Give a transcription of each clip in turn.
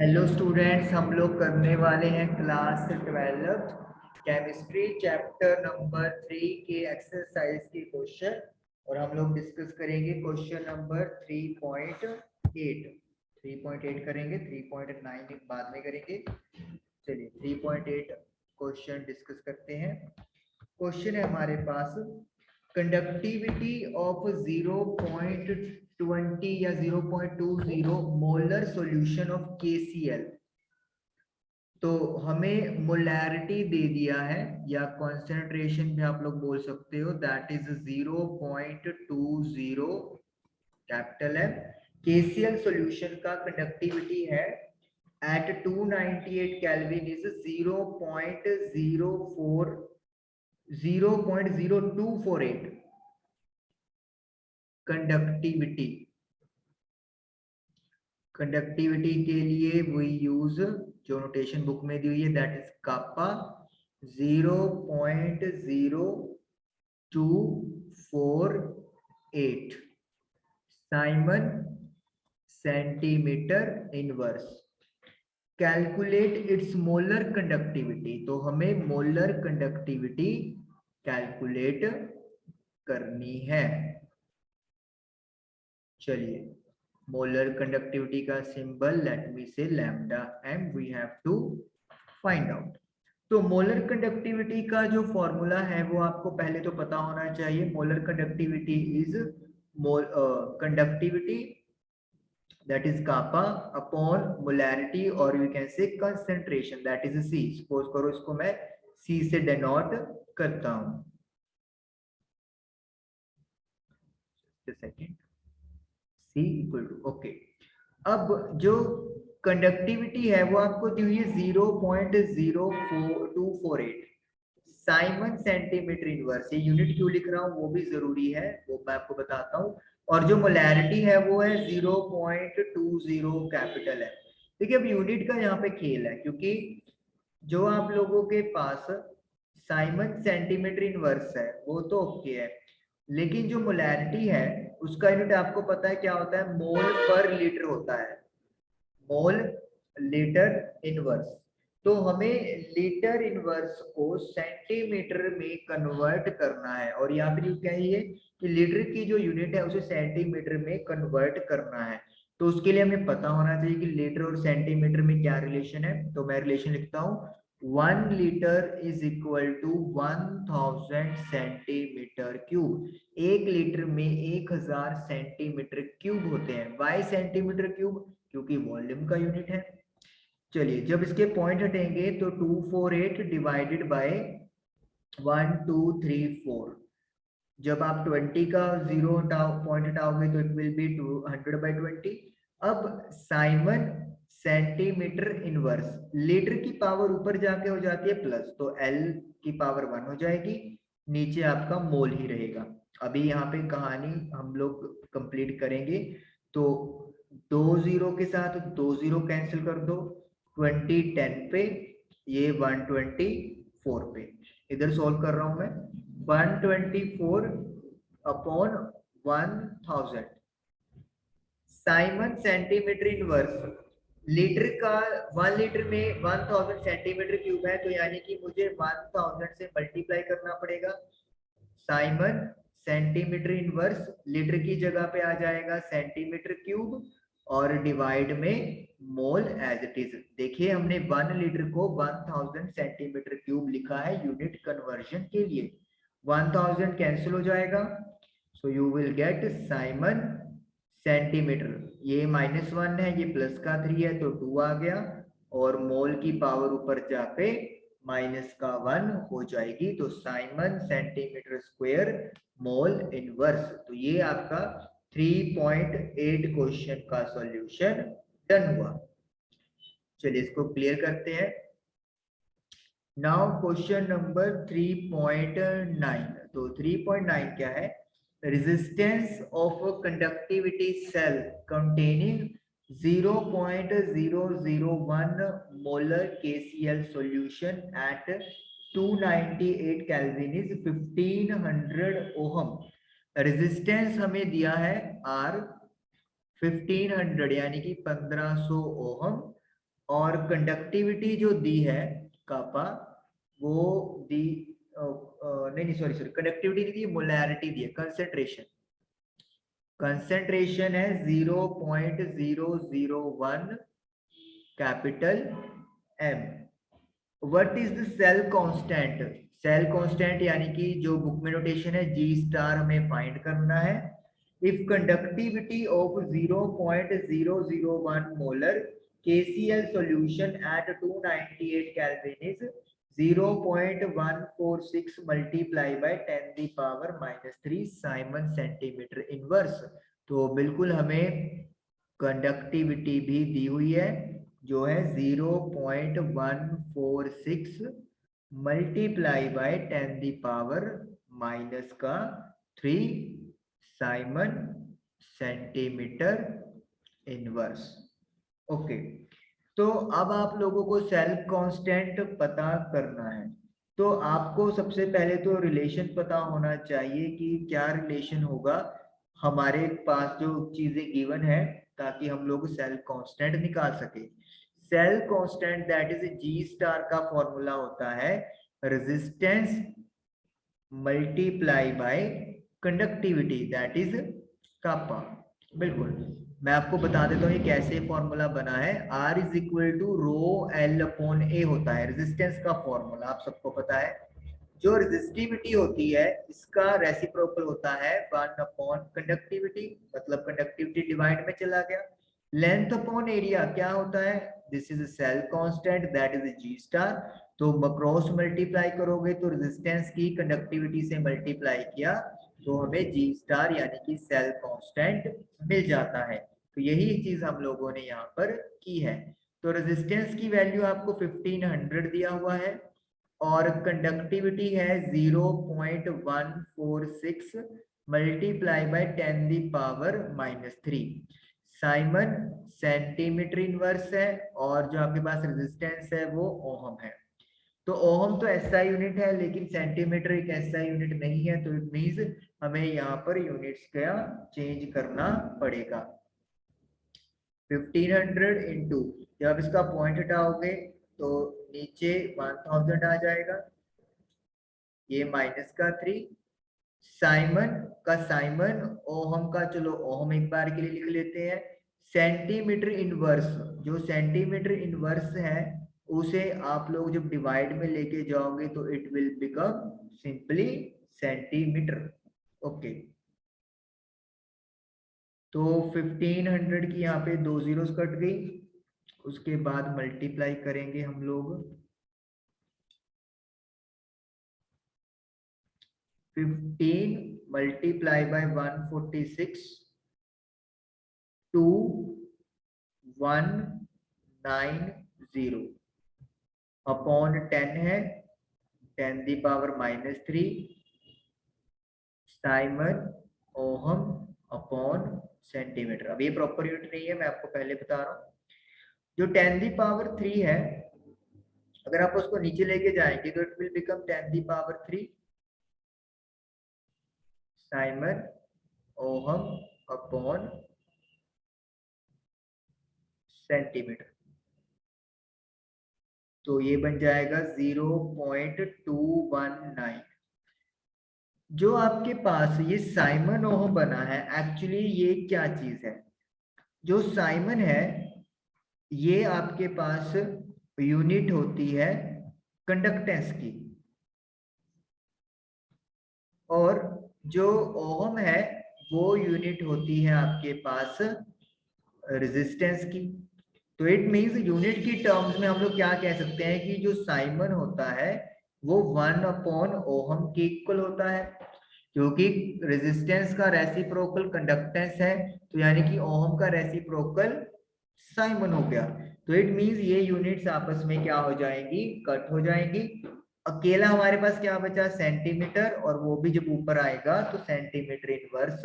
Hello students, हम लोग करने वाले हैं क्लास 12 केमिस्ट्री चैप्टर नंबर 3 के एक्सरसाइज के क्वेश्चन। और हम लोग डिस्कस करेंगे क्वेश्चन नंबर 3.8 करेंगे। 3.9 बाद में करेंगे। चलिए 3.8 क्वेश्चन डिस्कस करते हैं। क्वेश्चन है हमारे पास, कंडक्टिविटी ऑफ 0.20 या 0.20 मोलर सॉल्यूशन ऑफ KCl। तो हमें मोलैरिटी दे दिया है या कॉन्सेंट्रेशन भी आप लोग बोल सकते हो, दैट इज 0.20 कैपिटल है। KCl सॉल्यूशन का कंडक्टिविटी है एट 298 केल्विन इज 0.0248 कंडक्टिविटी के लिए वी यूज जो नोटेशन बुक में दी हुई है, that is kappa 0.0248 siemens centimetre inverse. Calculate its molar conductivity. तो हमें मोलर कंडक्टिविटी कैलकुलेट करनी है। चलिए, मोलर कंडक्टिविटी का symbol let me say lambda M, we have to find out. तो मोलर कंडक्टिविटी का जो फॉर्मूला है वो आपको पहले तो पता होना चाहिए। Molar conductivity is conductivity that is kappa upon molarity, or you can say concentration, that is C। Suppose करो इसको मैं C से डिनोट करता हूं। Second C equal to okay. अब जो कंडक्टिविटी है वो आपको दी हुई है 0.0248 साइमन सेंटीमीटर इनवर्स। ये यूनिट क्यों लिख रहा हूँ वो भी जरूरी है, वो मैं आपको बताता हूँ। और जो मोलैरिटी है वो है 0.20 कैपिटल है। देखिए, अब यूनिट का यहाँ पे खेल है, क्योंकि जो आप लोगों के पास साइमन सेंटीमीटर इनवर्स है वो तो ओके है, लेकिन जो मोलैरिटी है उसका यूनिट आपको पता है क्या होता है, मोल पर लीटर होता है, मोल लीटर इनवर्स। तो हमें लीटर इनवर्स को सेंटीमीटर में कन्वर्ट करना है, और यहाँ पे कहिए कि लीटर की जो यूनिट है उसे सेंटीमीटर में कन्वर्ट करना है। तो उसके लिए हमें पता होना चाहिए कि लीटर और सेंटीमीटर में क्या रिलेशन है। तो मैं रिलेशन लिखता हूँ, 1 litre is equal to 1000 centimetre cube. 1 litre में 1000 सेंटीमीटर क्यूब होते हैं। वाई सेंटीमीटर क्यूब, क्योंकि वॉल्यूम का यूनिट है। चलिए, जब इसके पॉइंट हटेंगे तो 248 डिवाइडेड बाय 1 2 3 4। जब आप 20 का जीरो पॉइंट हटाओगे तो इट विल बी 200/20। अब साइमन सेंटीमीटर इनवर्स, लीटर की पावर ऊपर जाके हो जाती है प्लस, तो L की पावर 1 हो जाएगी, नीचे आपका मोल ही रहेगा। अभी यहाँ पे कहानी हम लोग कंप्लीट करेंगे। तो 2 जीरो के साथ 2 जीरो कैंसिल कर दो, 20 10 पे, ये 124 पे। इधर सॉल्व कर रहा हूं मैं, 124 upon 1000 Simon centimetre inverse. Litre का 1 लीटर में 1000 सेंटीमीटर क्यूब है, तो यानी कि मुझे 1000 से मल्टीप्लाई करना पड़ेगा। साइमन सेंटीमीटर इनवर्स लीटर की जगह पे आ जाएगा सेंटीमीटर क्यूब, और डिवाइड में मोल एज इट इज। देखिए, हमने 1 लीटर को 1000 सेंटीमीटर क्यूब लिखा है यूनिट कन्वर्जन के लिए। 1000 कैंसिल हो जाएगा, so you will get Simon centimetre. ये -1 है, ये प्लस का 3 है, तो 2 आ गया, और मोल की पावर ऊपर जाके -1 हो जाएगी। तो Simon centimetre square mole inverse. तो ये आपका 3.8 क्वेश्चन का सॉल्यूशन डन हुआ। चलिए इसको क्लियर करते हैं। Now question number 3.9। तो 3.9 क्या है, resistance of conductivity cell containing 0.001 molar KCl solution at 298 kelvin is 1500 ohm. Resistance हमें दिया है R 1500 यानी कि 1500 ओहम, और कंडक्टिविटी जो दी है कापा वो दी नहीं सॉरी कंडक्टिविटी नहीं दी, मोलैरिटी दी है, कंसेंट्रेशन है 0.001 capital M। What is the cell constant? Cell constant यानी कि जो बुक में नोटेशन है G स्टार हमें फाइंड करना है। If conductivity of 0.001 molar KCl solution at 298 Kelvin is 0.146 multiplied by 10⁻³ Simon centimetre inverse. तो बिल्कुल हमें कंडक्टिविटी भी दी हुई है जो है 0.146 multiply by 10⁻³ Simon centimetre inverse. Okay, तो अब आप लोगों को सेल्फ कांस्टेंट पता करना है। तो आपको सबसे पहले तो रिलेशन पता होना चाहिए कि क्या रिलेशन होगा हमारे पास जो चीजें गिवन है, ताकि हम लोग सेल्फ कांस्टेंट निकाल सके। Self constant that is G star का फॉर्मूला होता है resistance multiply by conductivity that is kappa. बिल्कुल, मैं आपको बता देता हूँ ये कैसे फॉर्मूला बना है। R is equal to ρL/A होता है रेजिस्टेंस का फॉर्मूला, आप सबको पता है। जो रेजिस्टिविटी होती है इसका रेसिप्रोकल होता है 1 कंडक्टिविटी, मतलब कंडक्टिविटी डिवाइड में चला गया। लेंथ अपॉन एरिया क्या होता है? This is cell constant that is G star. तो क्रॉस मल्टीप्लाई करोगे तो रेजिस्टेंस की कंडक्टिविटी से मल्टीप्लाई किया तो हमें G स्टार यानी कि सेल कांस्टेंट मिल जाता है। तो यही चीज हम लोगों ने यहाँ पर की है। तो रेजिस्टेंस की वैल्यू आपको 1500 दिया हुआ है और कंडक्टिविटी है 0.146 multiply by 10⁻³ Simon centimetre inverse है और जो आपके पास रेजिस्टेंस है वो ओहम है। तो ओहम तो एसआई यूनिट है लेकिन सेंटीमीटर एक एसआई यूनिट नहीं है, तो इट मींस हमें यहाँ पर यूनिट्स का चेंज करना पड़ेगा। 1500 इंटू, जब इसका पॉइंट हटाओगे तो नीचे 1000 आ जाएगा, ये -3 साइमन का साइमन, ओहम का चलो ओहम एक बार के लिए लिख लेते हैं। सेंटीमीटर इनवर्स, जो सेंटीमीटर इनवर्स है उसे आप लोग जब डिवाइड में लेके जाओगे तो it will become simply centimetre. Okay, तो 1500 की यहाँ पे 2 जीरोस कट गई, उसके बाद मल्टीप्लाई करेंगे हम लोग 15 मल्टीप्लाई बाय 146 2190 अपॉन 10 है 10⁻³ साइमन ओहम अपॉन सेंटीमीटर। अब ये प्रॉपर यूनिट नहीं है, मैं आपको पहले बता रहा हूँ। जो 10⁻³ है अगर आप उसको नीचे लेके जाएंगे तो it will become 10⁻³ Simon ohm upon centimetre. तो ये बन जाएगा 0.219। जो आपके पास ये साइमन ओहम बना है, एक्चुअली ये क्या चीज है? जो साइमन है ये आपके पास यूनिट होती है कंडक्टेंस की, और जो ओहम है वो यूनिट होती है आपके पास रेजिस्टेंस की। तो इट मींस यूनिट की टर्म्स में हम लोग क्या कह सकते हैं कि जो साइमन होता है वो 1/ओहम के इक्वल होता है, क्योंकि रेजिस्टेंस का रेसिप्रोकल कंडक्टेंस है, तो यानी कि ओहम का रेसिप्रोकल साइमन हो गया। तो इट मींस ये यूनिट्स आपस में क्या हो जाएंगी? कट हो जाएंगी। अकेला हमारे पास क्या बचा? सेंटीमीटर, और वो भी जब ऊपर आएगा तो सेंटीमीटर इनवर्स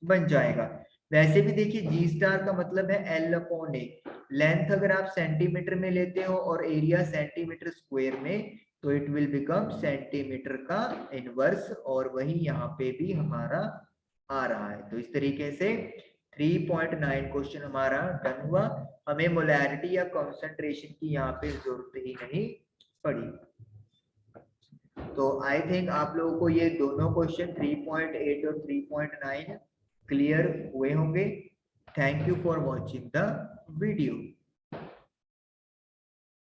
बन जाएगा। वैसे भी देखिए G स्टार का मतलब है L/A। लेंथ अगर आप सेंटीमीटर में लेते हो और एरिया सेंटीमीटर स्क्वायर में, तो इट विल बिकम सेंटीमीटर का इनवर्स, और वही यहाँ पे भी हमारा आ रहा है। तो इस तरीके से 3.9 क्वेश्चन हमारा डन हुआ। हमें मोलैरिटी या कॉन्सेंट्रेशन की यहाँ पे जरूरत ही नहीं पड़ी। तो आई थिंक आप लोगों को ये दोनों क्वेश्चन 3.8 और 3.9 क्लियर हुए होंगे। Thank you for watching the video.